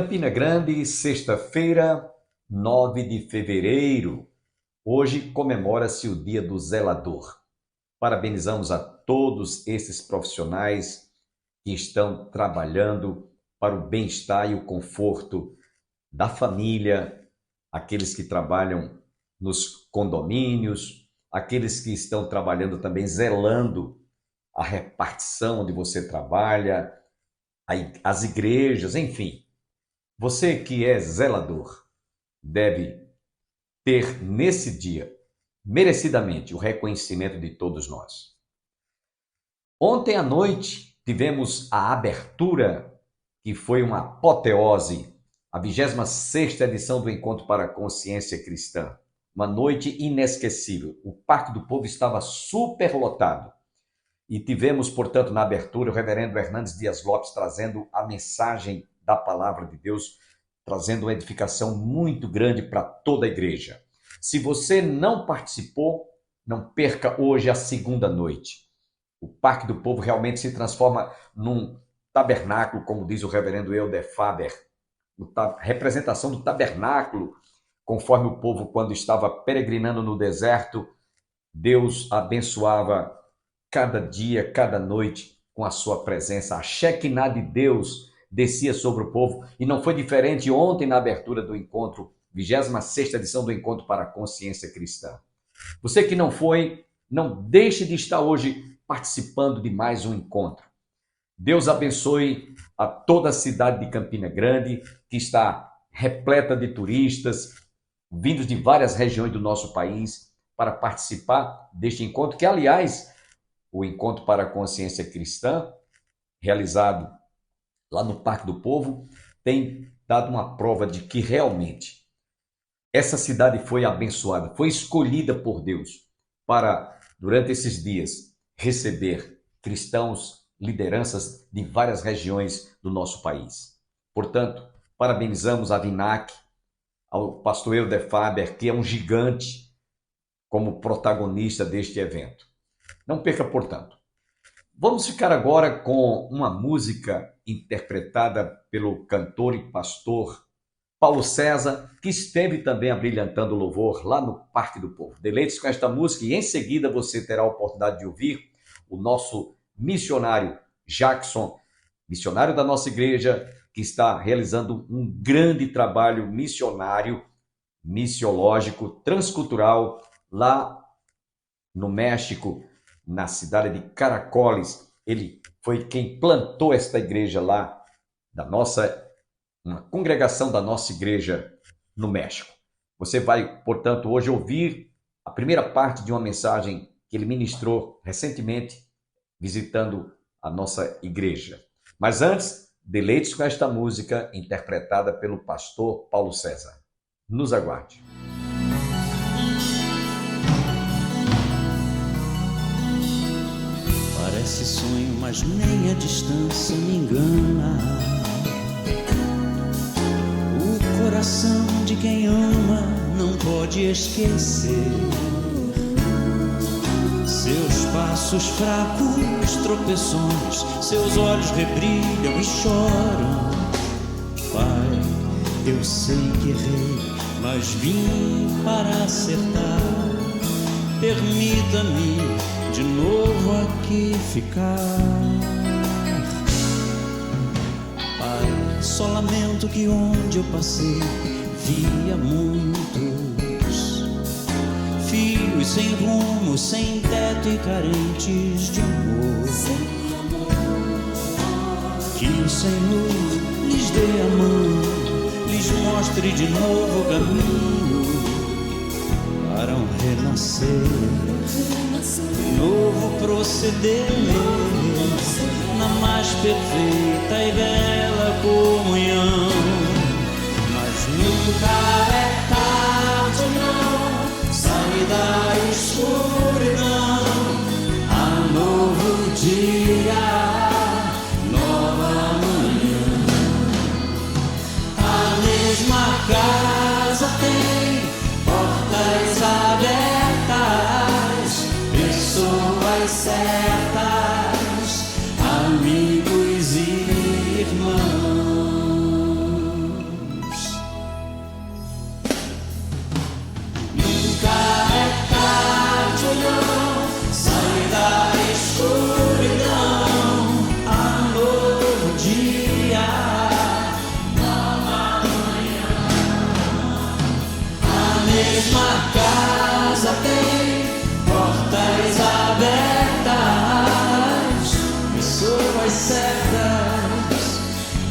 Campina Grande, sexta-feira, 9 de fevereiro. Hoje comemora-se o Dia do Zelador. Parabenizamos a todos esses profissionais que estão trabalhando para o bem-estar e o conforto da família, aqueles que trabalham nos condomínios, aqueles que estão trabalhando também zelando a repartição onde você trabalha, as igrejas, enfim. Você que é zelador deve ter nesse dia, merecidamente, o reconhecimento de todos nós. Ontem à noite tivemos a abertura, que foi uma apoteose, a 26ª edição do Encontro para a Consciência Cristã. Uma noite inesquecível. O Parque do Povo estava superlotado. E tivemos, portanto, na abertura, o reverendo Hernandes Dias Lopes trazendo a mensagem da palavra de Deus, trazendo uma edificação muito grande para toda a igreja. Se você não participou, não perca hoje a segunda noite. O Parque do Povo realmente se transforma num tabernáculo, como diz o reverendo Helder Faber, representação do tabernáculo, conforme o povo, quando estava peregrinando no deserto, Deus abençoava cada dia, cada noite, com a sua presença. A Shekinah de Deus descia sobre o povo, e não foi diferente ontem na abertura do encontro, 26ª edição do Encontro para a Consciência Cristã. Você que não foi, não deixe de estar hoje participando de mais um encontro. Deus abençoe a toda a cidade de Campina Grande, que está repleta de turistas, vindos de várias regiões do nosso país, para participar deste encontro, que, aliás, o Encontro para a Consciência Cristã, realizado lá no Parque do Povo, tem dado uma prova de que realmente essa cidade foi abençoada, foi escolhida por Deus para, durante esses dias, receber cristãos, lideranças de várias regiões do nosso país. Portanto, parabenizamos a Vinac, ao pastor Helder Faber, que é um gigante, como protagonista deste evento. Não perca, portanto. Vamos ficar agora com uma música interpretada pelo cantor e pastor Paulo César, que esteve também abrilhantando o louvor lá no Parque do Povo. Deleite-se com esta música e em seguida você terá a oportunidade de ouvir o nosso missionário Jackson, missionário da nossa igreja, que está realizando um grande trabalho missionário, missiológico, transcultural, lá no México, na cidade de Caracoles. Ele foi quem plantou esta igreja lá, uma congregação da nossa igreja no México. Você vai, portanto, hoje ouvir a primeira parte de uma mensagem que ele ministrou recentemente, visitando a nossa igreja. Mas antes, deleite-se com esta música interpretada pelo pastor Paulo César. Nos aguarde. Parece sonho, mas nem a distância me engana. O coração de quem ama não pode esquecer. Seus passos fracos, tropeções, seus olhos rebrilham e choram. Pai, eu sei que errei, mas vim para acertar. Permita-me de novo aqui ficar. Pai, só lamento que onde eu passei via muitos filhos sem rumo, sem teto e carentes de amor. Que o Senhor lhes dê a mão, lhes mostre de novo o caminho para um renascer, novo proceder, na mais perfeita e bela comunhão. Mas nunca é tarde, não, sai da escuridão. Há novo dia, nova manhã. A mesma casa tem portas abertas, pessoas certas, amigos e irmãos. mesma casa tem portas abertas, pessoas certas,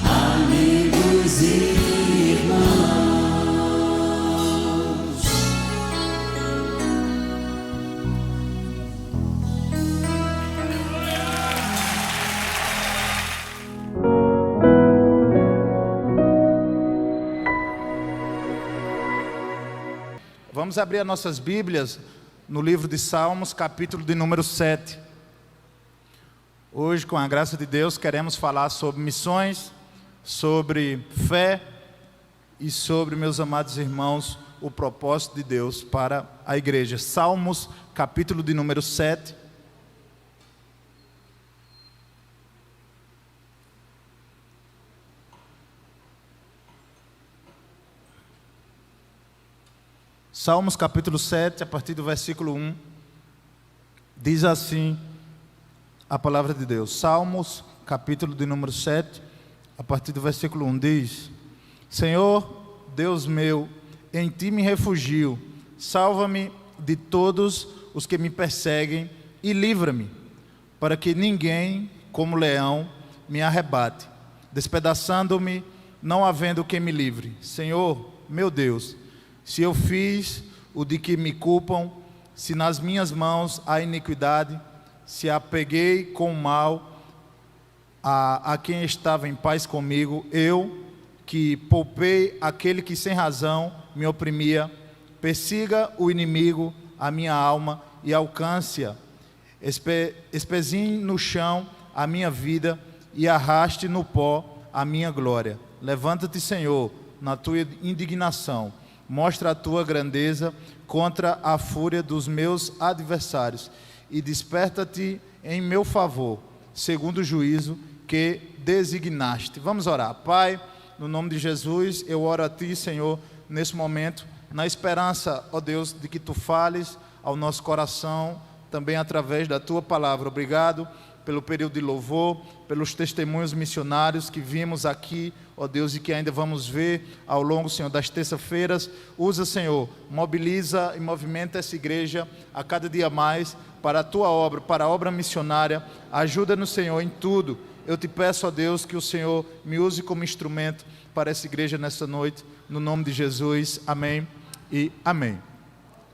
amigos e irmãos. Vamos abrir as nossas Bíblias no livro de Salmos, capítulo de número 7. Hoje, com a graça de Deus, queremos falar sobre missões, sobre fé e sobre, meus amados irmãos, o propósito de Deus para a igreja. Salmos, capítulo de número 7. Salmos capítulo 7, a partir do versículo 1, diz assim a palavra de Deus. Salmos capítulo de número 7, a partir do versículo 1, diz: Senhor, Deus meu, em ti me refugio, salva-me de todos os que me perseguem e livra-me, para que ninguém, como leão, me arrebate, despedaçando-me, não havendo quem me livre. Senhor, meu Deus, se eu fiz o de que me culpam, se nas minhas mãos há iniquidade, se apeguei com o mal a quem estava em paz comigo, eu que poupei aquele que sem razão me oprimia, persiga o inimigo a minha alma e alcance-a, espezinhe no chão a minha vida e arraste no pó a minha glória. Levanta-te, Senhor, na tua indignação, mostra a tua grandeza contra a fúria dos meus adversários e desperta-te em meu favor, segundo o juízo que designaste. Vamos orar. Pai, no nome de Jesus, eu oro a Ti, Senhor, nesse momento, na esperança, ó Deus, de que Tu fales ao nosso coração, também através da Tua palavra. Obrigado pelo período de louvor, pelos testemunhos missionários que vimos aqui, ó Deus, e que ainda vamos ver ao longo, Senhor, das terças-feiras. Usa, Senhor, mobiliza e movimenta essa igreja a cada dia mais para a Tua obra, para a obra missionária. Ajuda-nos, Senhor, em tudo. Eu te peço, ó Deus, que o Senhor me use como instrumento para essa igreja nessa noite, no nome de Jesus. Amém e amém.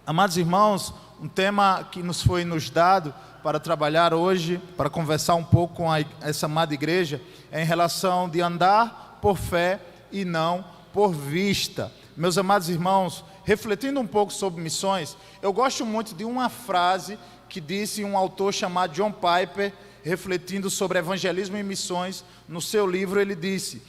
Amados irmãos, um tema que nos foi dado para trabalhar hoje, para conversar um pouco com essa amada igreja, é em relação de andar por fé e não por vista. Meus amados irmãos, refletindo um pouco sobre missões, eu gosto muito de uma frase que disse um autor chamado John Piper, refletindo sobre evangelismo e missões. No seu livro ele disse: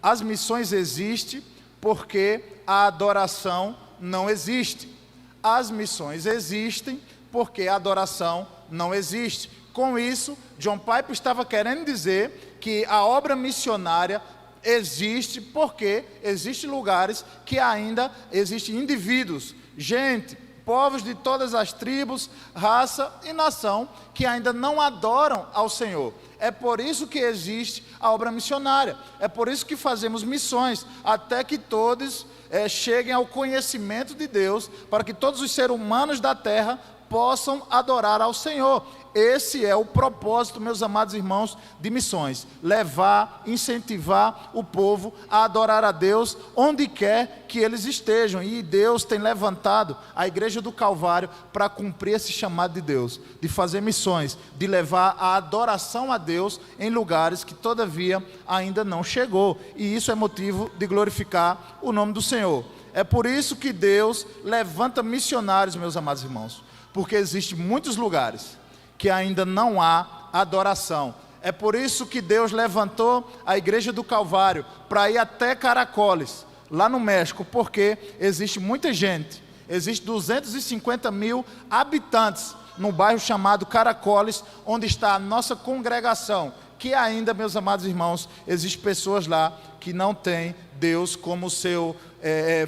as missões existem porque a adoração não existe. As missões existem porque a adoração não existe. Com isso, John Piper estava querendo dizer que a obra missionária existe porque existem lugares que ainda existem indivíduos, gente, povos de todas as tribos, raça e nação que ainda não adoram ao Senhor. É por isso que existe a obra missionária. É por isso que fazemos missões, até que todos cheguem ao conhecimento de Deus, para que todos os seres humanos da terra possam adorar ao Senhor. Esse é o propósito, meus amados irmãos, de missões: levar, incentivar o povo a adorar a Deus onde quer que eles estejam. E Deus tem levantado a Igreja do Calvário para cumprir esse chamado de Deus, de fazer missões, de levar a adoração a Deus em lugares que todavia ainda não chegou. E isso é motivo de glorificar o nome do Senhor. É por isso que Deus levanta missionários, meus amados irmãos, porque existem muitos lugares que ainda não há adoração. É por isso que Deus levantou a Igreja do Calvário para ir até Caracoles, lá no México, porque existe muita gente, existe 250 mil habitantes no bairro chamado Caracoles, onde está a nossa congregação, que ainda, meus amados irmãos, existem pessoas lá que não têm Deus como seu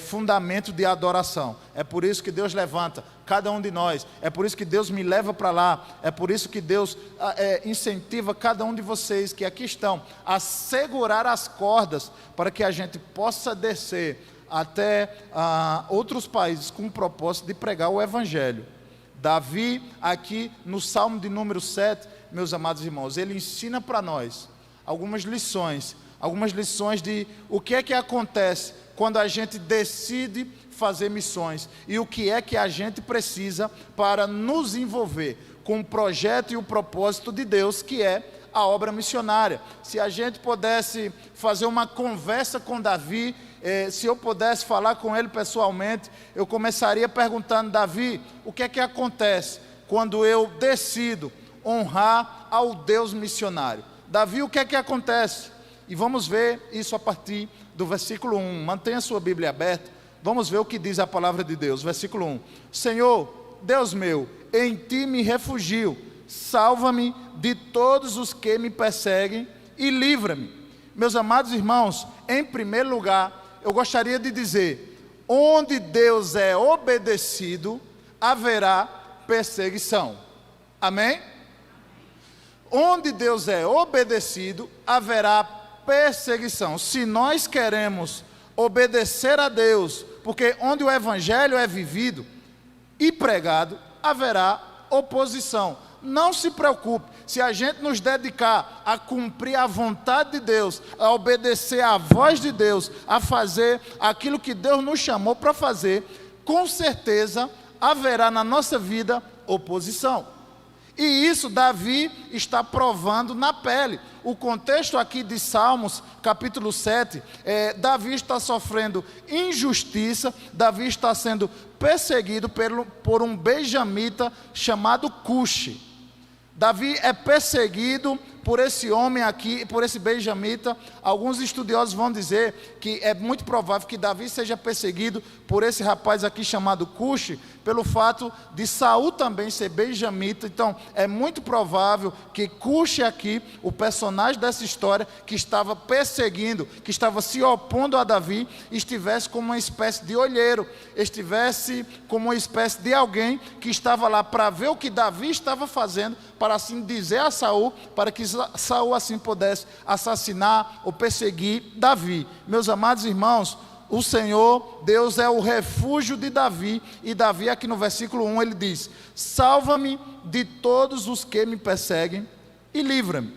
fundamento de adoração. É por isso que Deus levanta cada um de nós, é por isso que Deus me leva para lá, é por isso que Deus incentiva cada um de vocês que aqui estão a segurar as cordas para que a gente possa descer até outros países com o propósito de pregar o Evangelho. Davi, aqui no Salmo de número 7, meus amados irmãos, ele ensina para nós algumas lições de o que é que acontece quando a gente decide fazer missões e o que é que a gente precisa para nos envolver com o projeto e o propósito de Deus, que é a obra missionária. Se a gente pudesse fazer uma conversa com Davi, se eu pudesse falar com ele pessoalmente, eu começaria perguntando: Davi, o que é que acontece quando eu decido honrar ao Deus missionário? Davi, o que é que acontece? E vamos ver isso a partir do versículo 1. Mantenha a sua Bíblia aberta. Vamos ver o que diz a palavra de Deus. Versículo 1. Senhor, Deus meu, em ti me refugio. Salva-me de todos os que me perseguem e livra-me. Meus amados irmãos, em primeiro lugar, eu gostaria de dizer: onde Deus é obedecido, haverá perseguição. Amém? Onde Deus é obedecido, haverá perseguição. Se nós queremos obedecer a Deus, porque onde o Evangelho é vivido e pregado, haverá oposição. Não se preocupe, se a gente nos dedicar a cumprir a vontade de Deus, a obedecer à voz de Deus, a fazer aquilo que Deus nos chamou para fazer, com certeza haverá na nossa vida oposição. E isso Davi está provando na pele. O contexto aqui de Salmos, capítulo 7, Davi está sofrendo injustiça, Davi está sendo perseguido por um benjamita chamado Cushi. Davi é perseguido por esse homem aqui, por esse benjamita. Alguns estudiosos vão dizer que é muito provável que Davi seja perseguido por esse rapaz aqui chamado Cushi, pelo fato de Saul também ser benjamita. Então é muito provável que Cushi aqui, o personagem dessa história, que estava perseguindo, que estava se opondo a Davi, estivesse como uma espécie de olheiro, estivesse como uma espécie de alguém que estava lá para ver o que Davi estava fazendo, para assim dizer a Saul, para que Saul assim pudesse assassinar ou perseguir Davi. Meus amados irmãos, o Senhor, Deus é o refúgio de Davi, e Davi aqui no versículo 1 ele diz: salva-me de todos os que me perseguem e livra-me.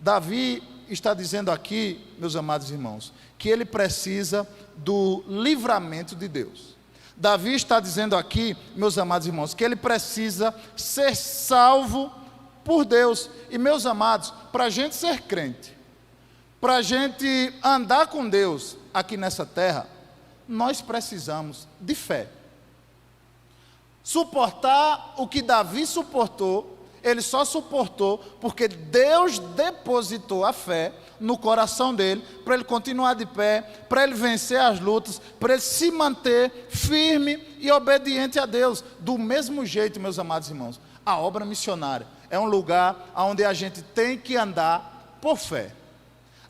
Davi está dizendo aqui, meus amados irmãos, que ele precisa do livramento de Deus. Davi está dizendo aqui, meus amados irmãos, que ele precisa ser salvo por Deus. E meus amados, para a gente ser crente, para a gente andar com Deus aqui nessa terra, nós precisamos de fé. Suportar o que Davi suportou, ele só suportou porque Deus depositou a fé no coração dele, para ele continuar de pé, para ele vencer as lutas, para ele se manter firme e obediente a Deus. Do mesmo jeito, meus amados irmãos, a obra missionária é um lugar onde a gente tem que andar por fé.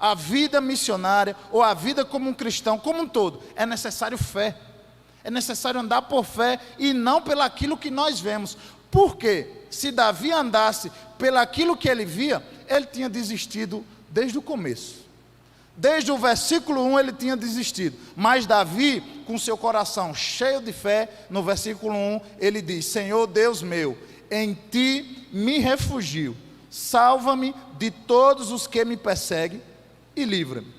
A vida missionária, ou a vida como um cristão, como um todo, é necessário fé. É necessário andar por fé e não pelaquilo que nós vemos. Por quê? Se Davi andasse pelaquilo que ele via, ele tinha desistido desde o começo. Desde o versículo 1 ele tinha desistido. Mas Davi, com seu coração cheio de fé, no versículo 1 ele diz: Senhor Deus meu, em ti me refugio, salva-me de todos os que me perseguem e livra-me.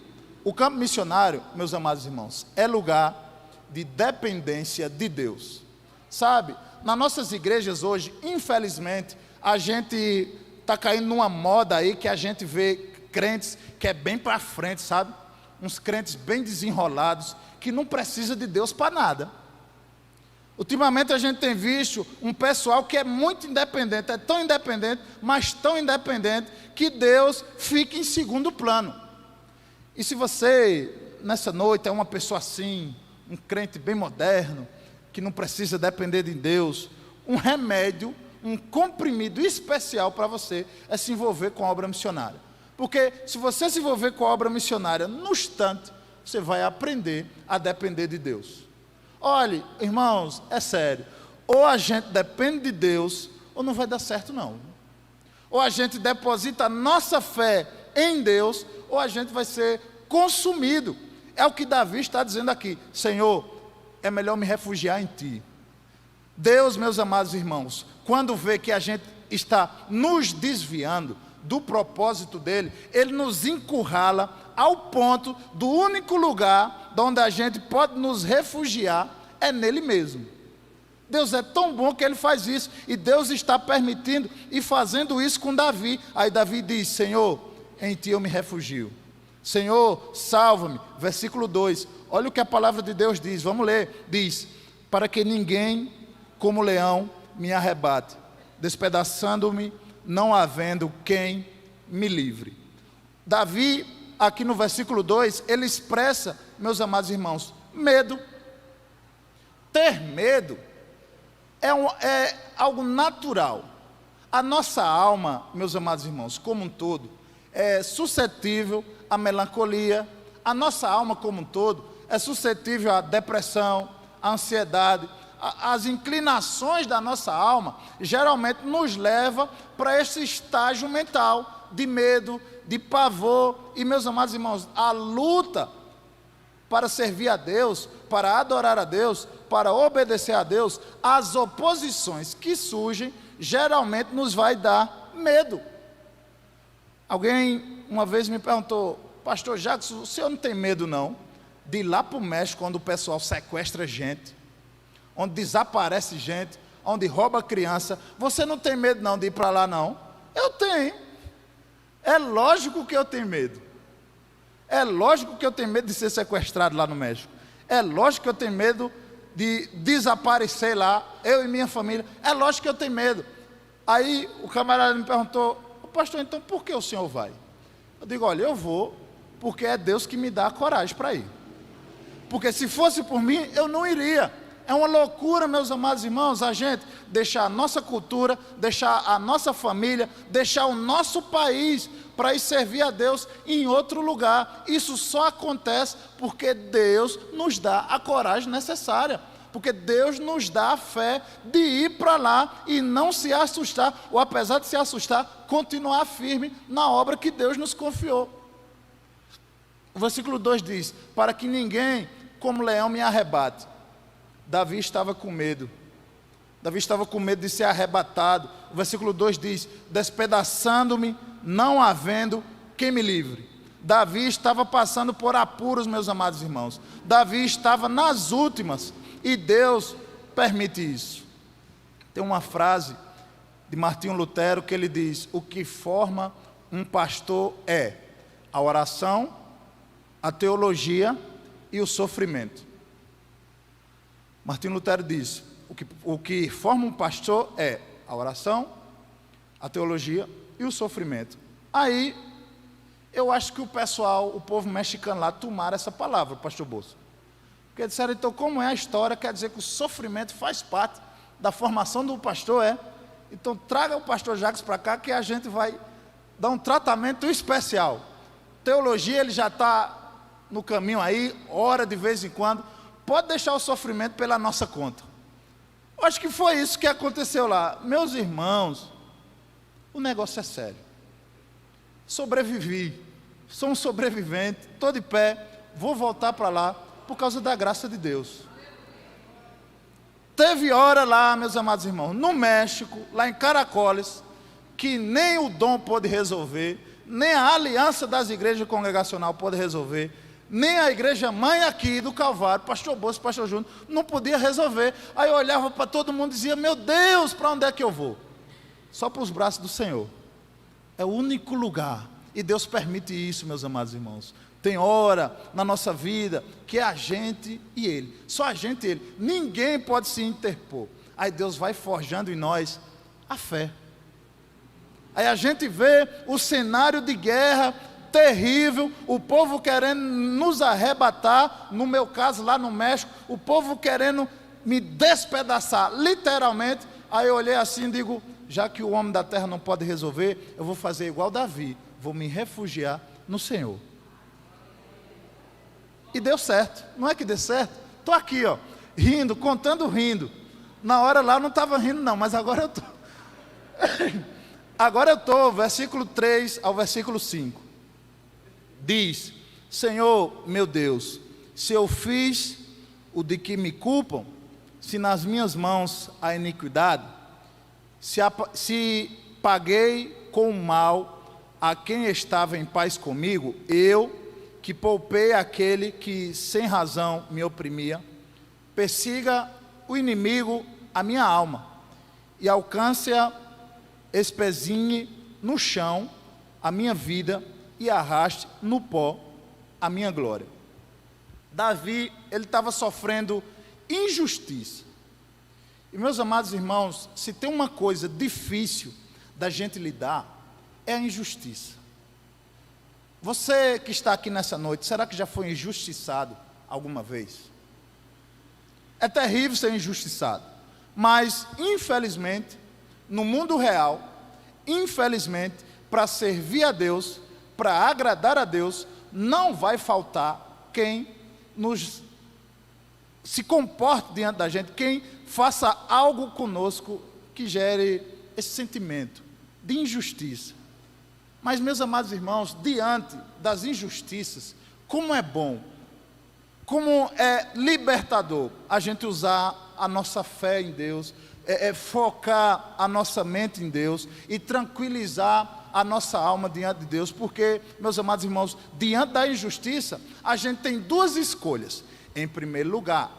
O campo missionário, meus amados irmãos, é lugar de dependência de Deus. Sabe, nas nossas igrejas hoje, infelizmente, a gente está caindo numa moda aí que a gente vê crentes que é bem para frente, sabe? Uns crentes bem desenrolados, que não precisa de Deus para nada. Ultimamente a gente tem visto um pessoal que é muito independente, é tão independente, mas tão independente, que Deus fica em segundo plano. E se você, nessa noite, é uma pessoa assim, um crente bem moderno, que não precisa depender de Deus, um remédio, um comprimido especial para você é se envolver com a obra missionária. Porque se você se envolver com a obra missionária, no instante, você vai aprender a depender de Deus. Olhe, irmãos, é sério, ou a gente depende de Deus, ou não vai dar certo não. Ou a gente deposita a nossa fé em Deus, ou a gente vai ser consumido. É o que Davi está dizendo aqui: Senhor, é melhor me refugiar em Ti. Deus, meus amados irmãos, quando vê que a gente está nos desviando do propósito dele, Ele nos encurrala ao ponto do único lugar onde a gente pode nos refugiar é nele mesmo. Deus é tão bom que Ele faz isso, e Deus está permitindo e fazendo isso com Davi. Aí Davi diz: Senhor, em Ti eu me refugio. Senhor, salva-me. Versículo 2, olha o que a palavra de Deus diz, vamos ler. Diz: para que ninguém como leão me arrebate, despedaçando-me, não havendo quem me livre. Davi, aqui no versículo 2, ele expressa, meus amados irmãos, medo. Ter medo é algo natural. A nossa alma, meus amados irmãos, como um todo, é suscetível à melancolia. A nossa alma como um todo é suscetível à depressão, à ansiedade. As inclinações da nossa alma geralmente nos levam para esse estágio mental de medo, de pavor. E, meus amados irmãos, a luta para servir a Deus, para adorar a Deus, para obedecer a Deus, as oposições que surgem geralmente nos vai dar medo. Alguém uma vez me perguntou: pastor Jackson, o senhor não tem medo não de ir lá para o México, onde o pessoal sequestra gente, onde desaparece gente, onde rouba criança? Você não tem medo não de ir para lá não? Eu tenho. É lógico que eu tenho medo. É lógico que eu tenho medo de ser sequestrado lá no México. É lógico que eu tenho medo de desaparecer lá, eu e minha família. É lógico que eu tenho medo. Aí o camarada me perguntou: pastor, então por que o senhor vai? Eu digo: olha, eu vou porque é Deus que me dá a coragem para ir. Porque se fosse por mim, eu não iria. É uma loucura, meus amados irmãos, a gente deixar a nossa cultura, deixar a nossa família, deixar o nosso país para ir servir a Deus em outro lugar. Isso só acontece porque Deus nos dá a coragem necessária, porque Deus nos dá a fé de ir para lá e não se assustar, ou apesar de se assustar, continuar firme na obra que Deus nos confiou. O versículo 2 diz: para que ninguém como leão me arrebate. Davi estava com medo. Davi estava com medo de ser arrebatado. O versículo 2 diz: despedaçando-me, não havendo quem me livre. Davi estava passando por apuros, meus amados irmãos. Davi estava nas últimas, e Deus permite isso. Tem uma frase de Martinho Lutero que ele diz: o que forma um pastor é a oração, a teologia e o sofrimento. Martinho Lutero diz: o que forma um pastor é a oração, a teologia e o sofrimento. Aí, eu acho que o povo mexicano lá, tomaram essa palavra, pastor Bolsa. Porque disseram: então, como é a história, quer dizer que o sofrimento faz parte da formação do pastor, é? Então, traga o pastor Jacques para cá, que a gente vai dar um tratamento especial. Teologia, ele já está no caminho aí, ora de vez em quando. Pode deixar o sofrimento pela nossa conta. Eu acho que foi isso que aconteceu lá. Meus irmãos, o negócio é sério. Sobrevivi, sou um sobrevivente, estou de pé, vou voltar para lá por causa da graça de Deus. Teve hora lá, meus amados irmãos, no México, lá em Caracoles, que nem o dom pôde resolver, nem a aliança das igrejas congregacionais pôde resolver, nem a igreja mãe aqui do Calvário, pastor Bolsa, pastor Júnior, não podia resolver. Aí eu olhava para todo mundo e dizia: meu Deus, para onde é que eu vou? Só para os braços do Senhor. É o único lugar, e Deus permite isso, meus amados irmãos. Tem hora na nossa vida que é a gente e Ele, só a gente e Ele, ninguém pode se interpor. Aí Deus vai forjando em nós a fé. Aí a gente vê o cenário de guerra terrível, o povo querendo nos arrebatar, no meu caso lá no México, o povo querendo me despedaçar, literalmente. Aí eu olhei assim e digo: já que o homem da terra não pode resolver, eu vou fazer igual Davi, vou me refugiar no Senhor. E deu certo, não é que deu certo? Estou aqui, ó, rindo, contando rindo. Na hora lá eu não estava rindo não, mas agora eu estou. Agora eu estou, versículo 3 ao versículo 5. Diz: Senhor, meu Deus, se eu fiz o de que me culpam, se nas minhas mãos há iniquidade, se paguei com o mal a quem estava em paz comigo, eu que poupei aquele que sem razão me oprimia, persiga o inimigo a minha alma, e alcance-a, espezinhe no chão a minha vida, e arraste no pó a minha glória. Davi, ele estava sofrendo injustiça. E meus amados irmãos, se tem uma coisa difícil da gente lidar, é a injustiça. Você que está aqui nessa noite, será que já foi injustiçado alguma vez? É terrível ser injustiçado, mas infelizmente, no mundo real, infelizmente, para servir a Deus, para agradar a Deus, não vai faltar quem se comporte diante da gente, quem faça algo conosco que gere esse sentimento de injustiça. Mas, meus amados irmãos, diante das injustiças, como é bom, como é libertador a gente usar a nossa fé em Deus, focar a nossa mente em Deus e tranquilizar a nossa alma diante de Deus, porque, meus amados irmãos, diante da injustiça, a gente tem duas escolhas. Em primeiro lugar,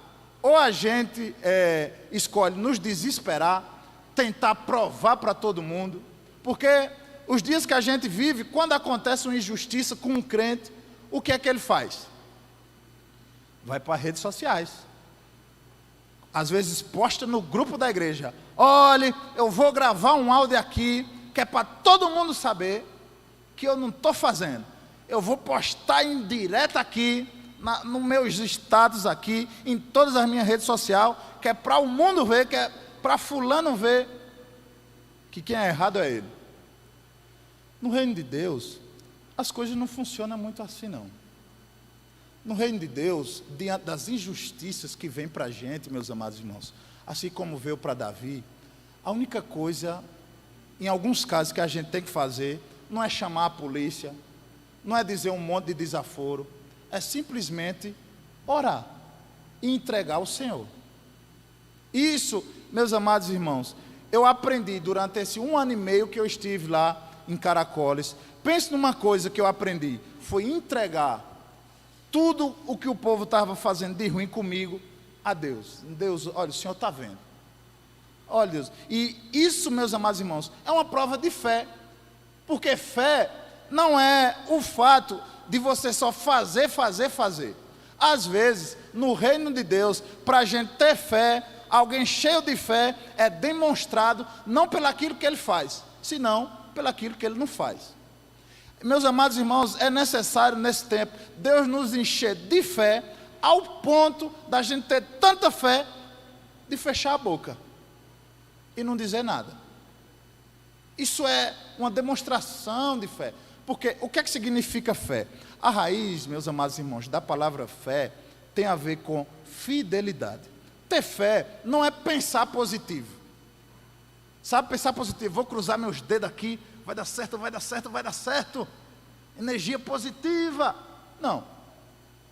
ou a gente escolhe nos desesperar, tentar provar para todo mundo, porque os dias que a gente vive, quando acontece uma injustiça com um crente, o que é que ele faz? Vai para as redes sociais, às vezes posta no grupo da igreja: olhe, eu vou gravar um áudio aqui, que é para todo mundo saber que eu não estou fazendo. Eu vou postar em direto aqui, nos meus status aqui, em todas as minhas redes sociais, que é para o mundo ver, que é para fulano ver, que quem é errado é ele. No reino de Deus, as coisas não funcionam muito assim não. No reino de Deus, diante das injustiças que vêm para a gente, meus amados irmãos, assim como veio para Davi, a única coisa, em alguns casos, que a gente tem que fazer, não é chamar a polícia, não é dizer um monte de desaforo, é simplesmente orar e entregar ao Senhor. Isso, meus amados irmãos, eu aprendi durante esse 1 ano e meio que eu estive lá em Caracoles. Pense numa coisa que eu aprendi, foi entregar tudo o que o povo estava fazendo de ruim comigo a Deus. Deus, olha, o Senhor está vendo. Olha, Deus, e isso, meus amados irmãos, é uma prova de fé, porque fé não é o fato de você só fazer. Às vezes, no reino de Deus, para a gente ter fé, alguém cheio de fé é demonstrado não pelaquilo que ele faz, senão pelaquilo que ele não faz. Meus amados irmãos, é necessário nesse tempo Deus nos encher de fé ao ponto da gente ter tanta fé de fechar a boca e não dizer nada. Isso é uma demonstração de fé. Porque o que é que significa fé? A raiz, meus amados irmãos, da palavra fé tem a ver com fidelidade. Ter fé não é pensar positivo. Sabe, pensar positivo, vou cruzar meus dedos aqui, vai dar certo, vai dar certo, vai dar certo. Energia positiva. Não,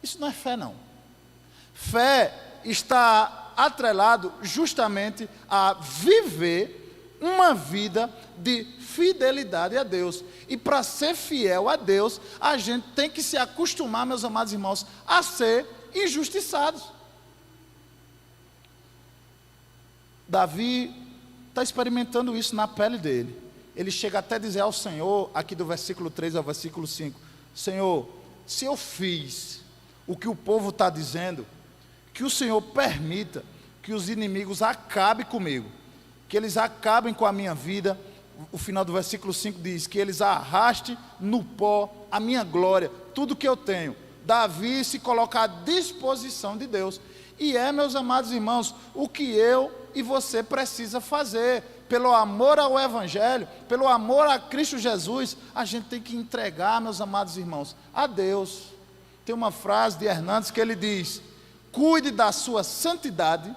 isso não é fé não. Fé está atrelado justamente a viver uma vida de fidelidade a Deus. E para ser fiel a Deus, a gente tem que se acostumar, meus amados irmãos, a ser injustiçados. Davi está experimentando isso na pele dele. Ele chega até a dizer ao Senhor, aqui do versículo 3 ao versículo 5, Senhor, se eu fiz o que o povo está dizendo, que o Senhor permita que os inimigos acabem comigo, que eles acabem com a minha vida. O final do versículo 5 diz, que eles arrastem no pó a minha glória, tudo que eu tenho. Davi se coloca à disposição de Deus, e meus amados irmãos, o que eu e você precisa fazer, pelo amor ao Evangelho, pelo amor a Cristo Jesus, a gente tem que entregar, meus amados irmãos, a Deus. Tem uma frase de Hernandes que ele diz, cuide da sua santidade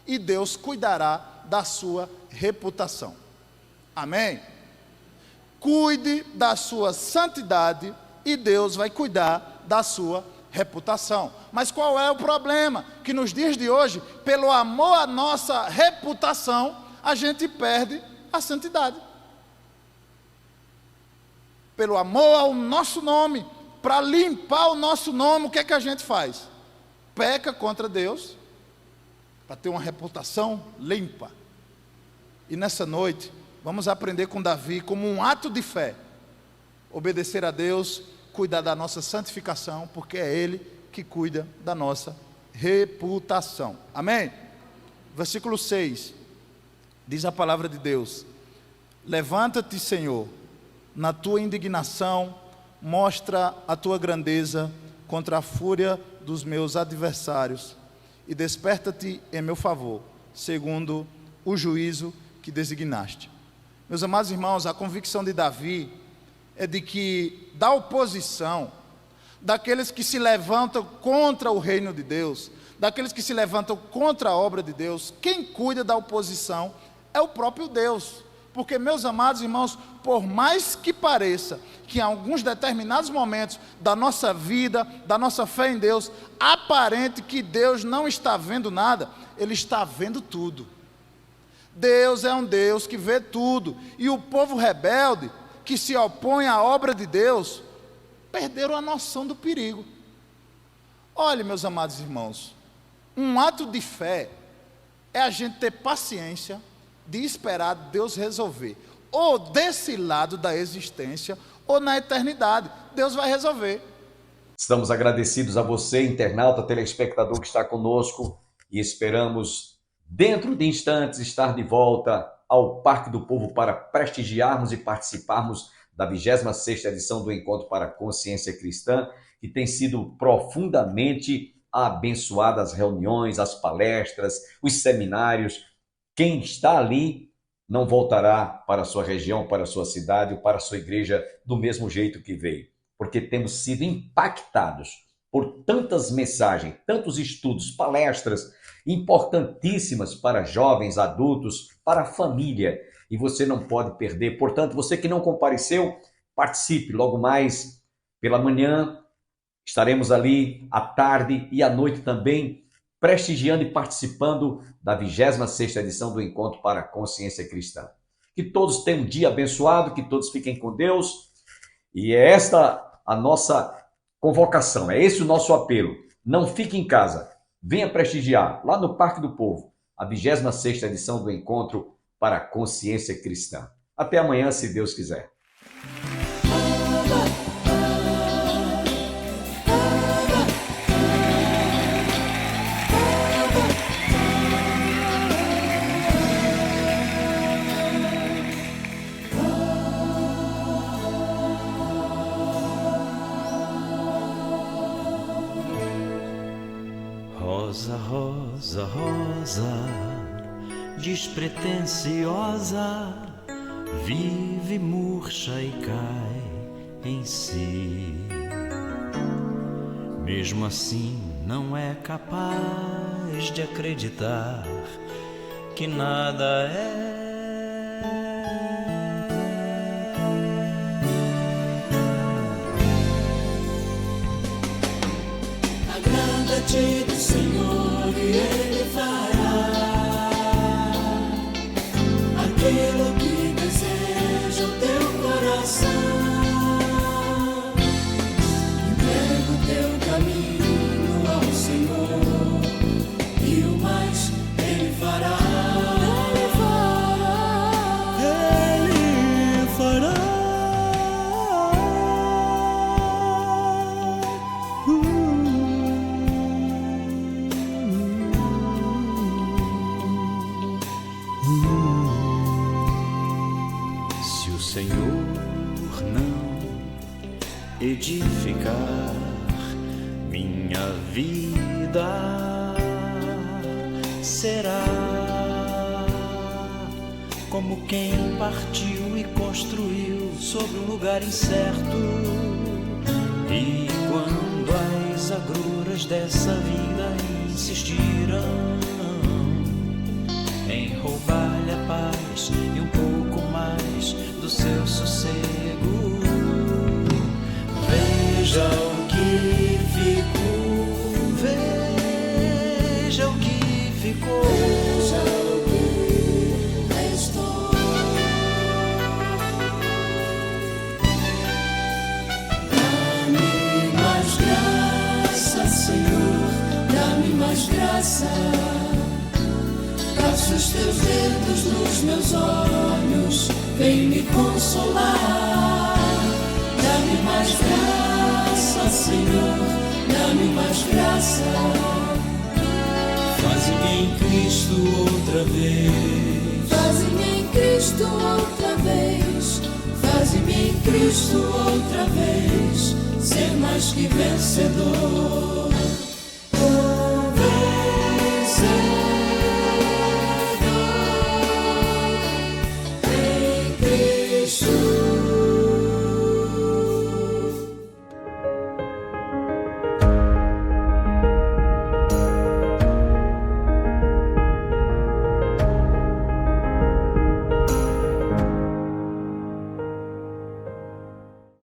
e Deus cuidará da sua reputação. Amém? Cuide da sua santidade e Deus vai cuidar da sua reputação. Mas qual é o problema? Que nos dias de hoje, pelo amor à nossa reputação, a gente perde a santidade. Pelo amor ao nosso nome, para limpar o nosso nome, o que é que a gente faz? Peca contra Deus, para ter uma reputação limpa. E nessa noite, vamos aprender com Davi, como um ato de fé, obedecer a Deus, cuidar da nossa santificação, porque é Ele que cuida da nossa reputação. Amém? Versículo 6, diz a palavra de Deus: levanta-te, Senhor, na tua indignação, mostra a tua grandeza contra a fúria dos meus adversários, e desperta-te em meu favor, segundo o juízo que designaste. Meus amados irmãos, a convicção de Davi é de que da oposição, daqueles que se levantam contra o reino de Deus, daqueles que se levantam contra a obra de Deus, quem cuida da oposição é o próprio Deus. Porque, meus amados irmãos, por mais que pareça que em alguns determinados momentos da nossa vida, da nossa fé em Deus, aparente que Deus não está vendo nada, Ele está vendo tudo. Deus é um Deus que vê tudo, e o povo rebelde, que se opõe à obra de Deus, perderam a noção do perigo. Olhe, meus amados irmãos, um ato de fé é a gente ter paciência de esperar Deus resolver, ou desse lado da existência, ou na eternidade, Deus vai resolver. Estamos agradecidos a você, internauta, telespectador que está conosco, e esperamos, dentro de instantes, estar de volta ao Parque do Povo para prestigiarmos e participarmos da 26ª edição do Encontro para a Consciência Cristã, que tem sido profundamente abençoada, as reuniões, as palestras, os seminários. Quem está ali não voltará para a sua região, para a sua cidade ou para a sua igreja do mesmo jeito que veio, porque temos sido impactados por tantas mensagens, tantos estudos, palestras importantíssimas para jovens, adultos, para a família, e você não pode perder. Portanto, você que não compareceu, participe. Logo mais pela manhã, estaremos ali à tarde e à noite também, prestigiando e participando da 26ª edição do Encontro para a Consciência Cristã. Que todos tenham um dia abençoado, que todos fiquem com Deus, e é esta a nossa convocação, é esse o nosso apelo. Não fique em casa, venha prestigiar lá no Parque do Povo a 26ª edição do Encontro para a Consciência Cristã. Até amanhã, se Deus quiser. Rosa, rosa, rosa, despretensiosa, vive murcha e cai em si. Mesmo assim não é capaz de acreditar que nada é. Agrada-te do Senhor e Ele fará aquilo que deseja o teu coração. Entrega o teu caminho ao Senhor e o mais Ele fará. Ele fará. Se o Senhor não edificar minha vida, será como quem partiu e construiu sobre um lugar incerto. E quando as agruras dessa vida insistiram em roubar-lhe a paz e um pouco mais do seu sossego, veja o que ficou. ficou. Veja o que restou. Dá-me mais graça, Senhor, dá-me mais graça. Passa os teus dedos nos meus olhos, vem me consolar. Dá-me mais graça, Senhor, dá-me mais graça. Faze-me em Cristo outra vez. Faze-me em Cristo outra vez. Faze-me em Cristo outra vez. Ser mais que vencedor.